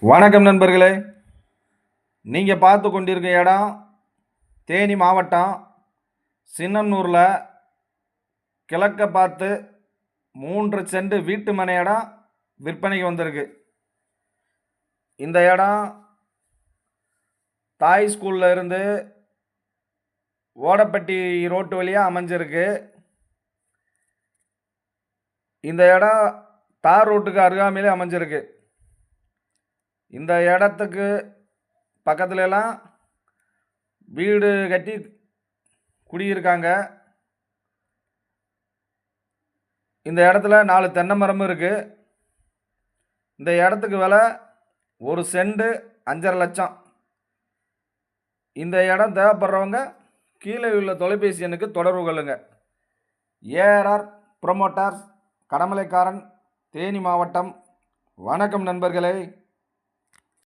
வணக்கம் நண்பர்களே. நீங்கள் பார்த்து கொண்டிருக்க இடம் தேனி மாவட்டம் சின்னனூரில் கிழக்க பார்த்து 3 சென்ட் வீட்டு மனை இடம் விற்பனைக்கு வந்திருக்கு. இந்த இடம் தாய் ஸ்கூலில் இருந்து ஓடப்பட்டி ரோட்டு வழியாக அமைஞ்சிருக்கு. இந்த இடம் தார் ரோட்டுக்கு அருகாமையிலே அமைஞ்சிருக்கு. இந்த இடத்துக்கு பக்கத்துல எல்லாம் வீடு கட்டி குடியிருக்காங்க. இந்த இடத்துல 4 தென்னை மரமும் இருக்கு. இந்த இடத்துக்கு விலை 1 சென்ட் 5.5 லட்சம். இந்த இடம் தேவைப்படுறவங்க கீழே உள்ள தொலைபேசி எண்ணுக்கு தொடர்பு கொள்ளுங்க. ஏஆர்ஆர் ப்ரொமோட்டர்ஸ், கடமலைக்காரன், தேனி மாவட்டம். வணக்கம் நண்பர்களே.